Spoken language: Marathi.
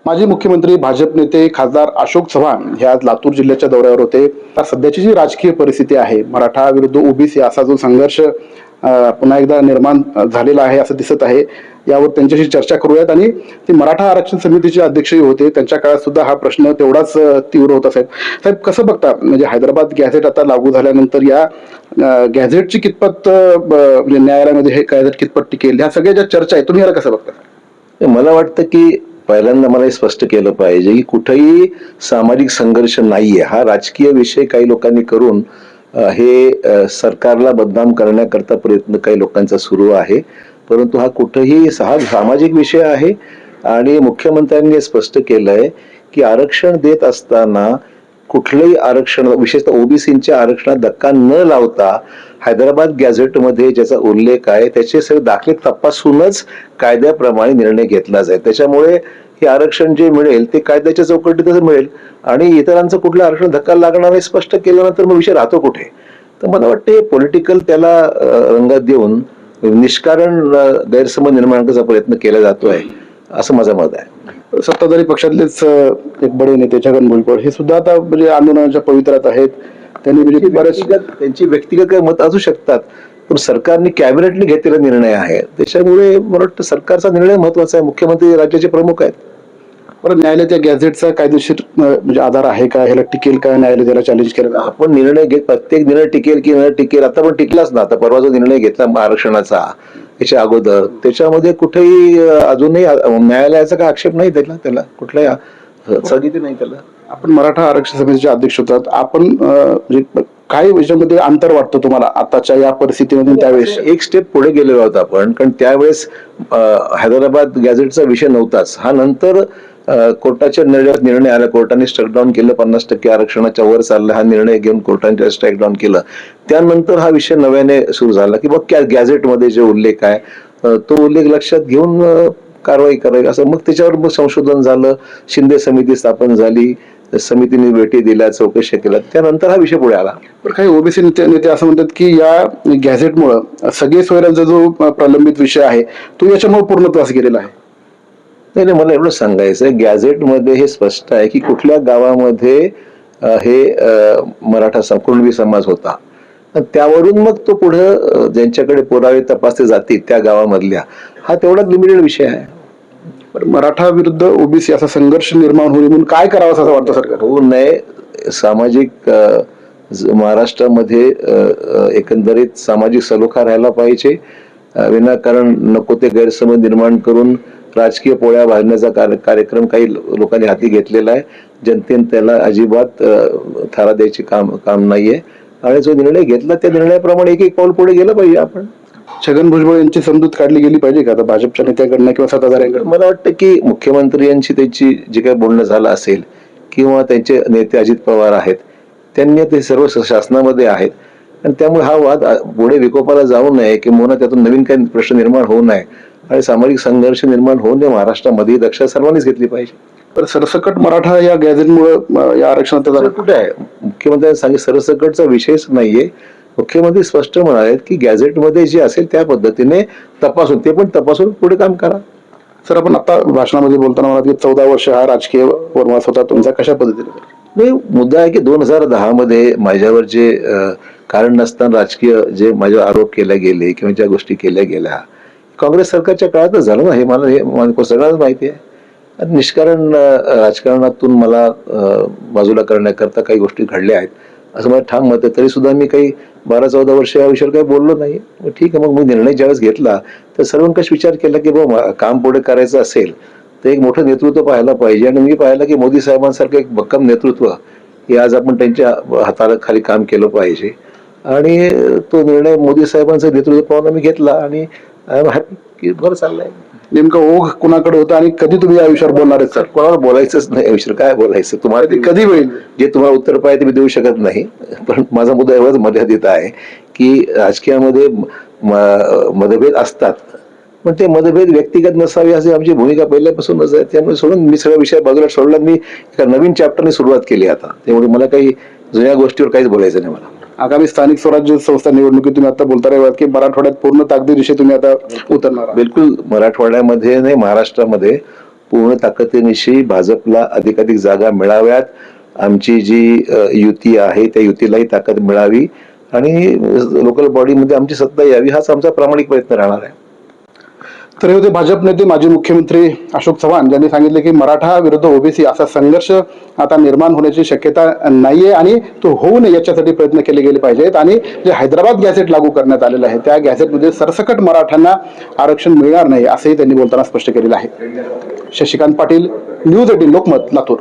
माजी मुख्यमंत्री भाजप नेते खासदार अशोक चव्हाण हे आज लातूर जिल्ह्याच्या दौऱ्यावर होते. आता सध्याची जी राजकीय परिस्थिती आहे, मराठा विरुद्ध ओबीसी असा जो संघर्ष पुन्हा एकदा निर्माण झालेला आहे असं दिसत आहे. यावर त्यांच्याशी चर्चा करूयात. आणि ते मराठा आरक्षण समितीचे अध्यक्षही होते, त्यांच्या काळात सुद्धा हा प्रश्न तेवढाच तीव्र होता. साहेब कसं बघता, म्हणजे हैदराबाद गॅझेट आता लागू झाल्यानंतर या गॅझेटची कितपत म्हणजे न्यायालयामध्ये हे गॅझेट कितपत टिकेल, ह्या सगळ्या ज्या चर्चा आहे, तुम्ही याला कसं बघता? मला वाटतं की पहिल्यांदा मला हे स्पष्ट केलं पाहिजे की कुठेही सामाजिक संघर्ष नाहीये. हा राजकीय विषय काही लोकांनी करून हे सरकारला बदनाम करण्याकरता प्रयत्न काही लोकांचा सुरू आहे. परंतु हा कुठेही हा सामाजिक विषय आहे. आणि मुख्यमंत्र्यांनी स्पष्ट केलंय की आरक्षण देत असताना कुठलंही आरक्षण, विशेषतः ओबीसीच्या आरक्षणात धक्का न लावता हैदराबाद गॅझेटमध्ये ज्याचा उल्लेख आहे त्याचे सगळे दाखले तपासूनच कायद्याप्रमाणे निर्णय घेतला जाईल. त्याच्यामुळे हे आरक्षण जे मिळेल ते कायद्याच्या चौकटीतच मिळेल आणि इतरांचं कुठलं आरक्षण धक्का लागणार हे स्पष्ट केल्यानंतर मग विषय राहतो कुठे? तर मला वाटते पॉलिटिकल त्याला रंगात देऊन निष्कारण गैरसमज निर्माण करण्याचा प्रयत्न केला जातोय असं माझं मत आहे. सत्ताधारी पक्षातलेच एक बडे नेते छगन भुजबळ हे सुद्धा आता म्हणजे आंदोलनाच्या पवित्र्यात आहेत. त्यांनी म्हणजे त्यांची व्यक्तिगत काही मत असू शकतात, पण सरकारने कॅबिनेटने घेतलेला निर्णय आहे. त्याच्यामुळे मला वाटतं सरकारचा निर्णय महत्वाचा आहे. मुख्यमंत्री राज्याचे प्रमुख आहेत. बरं, न्यायालयाच्या गॅझेटचा कायदेशीर म्हणजे आधार आहे का, ह्याला टिकेल का, न्यायालय त्याला चॅलेंज केलं? आपण निर्णय घेत, प्रत्येक निर्णय टिकेल की न टिकेल, आता पण टिकलाच ना. आता परवा जो निर्णय घेतला आरक्षणाचा याच्या अगोदर, त्याच्यामध्ये कुठेही अजूनही न्यायालयाचा काय आक्षेप नाही त्याला कुठलाही स्थगिती नाही त्याला. आपण मराठा आरक्षण समितीचे अध्यक्ष होतात, आपण म्हणजे काय याच्यामध्ये अंतर वाटतं तुम्हाला आताच्या या परिस्थितीमधून? त्यावेळेस एक स्टेप पुढे गेलेलो आहोत आपण, कारण त्यावेळेस हैदराबाद गॅझेटचा विषय नव्हताच. हा नंतर कोर्टाच्या निर्णय आला, कोर्टाने स्ट्राईक डाऊन केलं, 50% आरक्षणाच्या वर चाललं, हा निर्णय घेऊन कोर्टाने स्ट्राईक डाऊन केलं. त्यानंतर हा विषय नव्याने सुरू झाला की बघ गॅझेटमध्ये जे उल्लेख आहे तो उल्लेख लक्षात घेऊन कारवाई करावी असं. मग त्याच्यावर मग संशोधन झालं, शिंदे समिती स्थापन झाली, समितीने भेटी दिल्या, चौकशी केल्या, त्यानंतर हा विषय पुढे आला. पण काही ओबीसी नेते असं म्हणतात की या गॅझेटमुळे सगळे सोयऱ्यांचा जो प्रलंबित विषय आहे तो याच्यामुळे पूर्णत्वास गेलेला आहे. नाही, मला एवढं सांगायचं, गॅझेटमध्ये हे स्पष्ट आहे की कुठल्या गावामध्ये हे मराठा कुणबी समाज होता, त्यावरून मग तो पुढे ज्यांच्याकडे पुरावे तपासले जातील त्या गावामधल्या, हा तेवढाच लिमिटेड विषय आहे. पण मराठा विरुद्ध ओबीसी असा संघर्ष निर्माण होईल म्हणून काय करावं असं वाटतं सरकार? होऊ नये. सामाजिक महाराष्ट्रामध्ये एकंदरीत सामाजिक सलोखा राहायला पाहिजे. विनाकारण नको ते गैरसमज निर्माण करून राजकीय पोळ्या भाजण्याचा कार्यक्रम काही लोकांनी हाती घेतलेला आहे. जनतेने त्याला अजिबात थारा द्यायची काम नाहीये. आणि जो निर्णय घेतला त्या निर्णयाप्रमाणे एक पाऊल पुढे गेलं पाहिजे आपण. छगन भुजबळ यांची समजूत काढली गेली पाहिजे का आता भाजपच्या नेत्याकडनं किंवा सत्ताधाऱ्यांकडून? मला वाटतं की मुख्यमंत्री यांची त्यांची जे काही बोलणं झालं असेल किंवा त्यांचे नेते अजित पवार आहेत, त्यांनी ते सर्व शासनामध्ये आहेत आणि त्यामुळे हा वाद पुढे विकोपाला जाऊ नये किंवा त्यातून नवीन काही प्रश्न निर्माण होऊ नये आणि सामाजिक संघर्ष निर्माण होऊ नये महाराष्ट्रामध्ये दक्षता सर्वांनीच घेतली पाहिजे. तर सरसकट मराठा या गॅझेटमुळे या आरक्षणात कुठे आहे? मुख्यमंत्र्यांनी सांगितलं सरसकटचा विषयच नाहीये. मुख्यमंत्री स्पष्ट म्हणाले की गॅझेटमध्ये जे असेल त्या पद्धतीने तपासून पुढे काम करा. सर, आपण आता भाषणामध्ये बोलताना म्हणाल की 14 वर्ष हा राजकीय वनवास होता तुमचा, कशा पद्धतीने? नाही, मुद्दा आहे की 2010 मध्ये माझ्यावर जे कारण नसताना राजकीय जे माझ्यावर आरोप केले गेले किंवा ज्या गोष्टी केल्या गेल्या काँग्रेस सरकारच्या काळातच झालं ना. हे मला सगळ्यांना माहिती आहे. निष्कारण राजकारणातून मला बाजूला करण्याकरता काही गोष्टी घडल्या आहेत असं मला ठाम मत आहे. तरी सुद्धा मी काही 12-14 वर्ष या विषयावर काही बोललो नाही. ठीक आहे, मग मी निर्णय ज्यावेळेस घेतला तर सर्वांकश विचार केला की बाबा काम पुढे करायचं असेल तर एक मोठं नेतृत्व पाहायला पाहिजे. आणि मी पाहिलं की मोदी साहेबांसारखं एक भक्कम नेतृत्व हे आज आपण त्यांच्या हाताला खाली काम केलं पाहिजे. आणि तो निर्णय मोदी साहेबांचं नेतृत्व पाहून मी घेतला आणि आय एम हॅपी की बरं चाललंय. नेमकं ओघ कुणाकडे होता आणि कधी तुम्ही या विषयावर बोलणार आहेत? सर, कोणाला बोलायचंच नाही या विषयावर. काय बोलायचं तुम्हाला कधी होईल? जे तुम्हाला उत्तर पाहिजे ते मी देऊ शकत नाही. पण माझा मुद्दा एवढाच मर्यादित आहे की राजकीयामध्ये मतभेद असतात, पण ते मतभेद व्यक्तिगत नसावे अशी आमची भूमिका पहिल्यापासूनच आहे. त्यामुळे सोडून मी सगळा विषय बाजूला सोडला. मी एका नवीन चॅप्टरने सुरुवात केली आता. त्यामुळे मला काही जुन्या गोष्टीवर काहीच बोलायचं नाही. मला आगामी स्थानिक स्वराज्य संस्था निवडणुकीत तुम्ही आता बोलता राहिलात की मराठवाड्यात पूर्ण ताकदीनिशी तुम्ही आता उतरणार? बिलकुल. मराठवाड्यामध्ये नाही, महाराष्ट्रामध्ये पूर्ण ताकदीनिशी भाजपला अधिकाधिक जागा मिळाव्यात, आमची जी युती आहे त्या युतीलाही ताकद मिळावी आणि लोकल बॉडीमध्ये आमची सत्ता यावी, हाच आमचा प्रामाणिक प्रयत्न राहणार आहे. तर हे होते भाजप नेते माजी मुख्यमंत्री अशोक चव्हाण, ज्यांनी सांगितले की मराठा विरुद्ध ओबीसी असा संघर्ष आता निर्माण होण्याची शक्यता नाहीये आणि तो होऊ नये याच्यासाठी प्रयत्न केले गेले पाहिजेत. आणि जे हैदराबाद गॅझेट लागू करण्यात आलेलं आहे त्या गॅझेटमध्ये सरसकट मराठ्यांना आरक्षण मिळणार नाही असंही त्यांनी बोलताना स्पष्ट केलेलं आहे. शशिकांत पाटील, न्यूज 18 लोकमत, लातूर.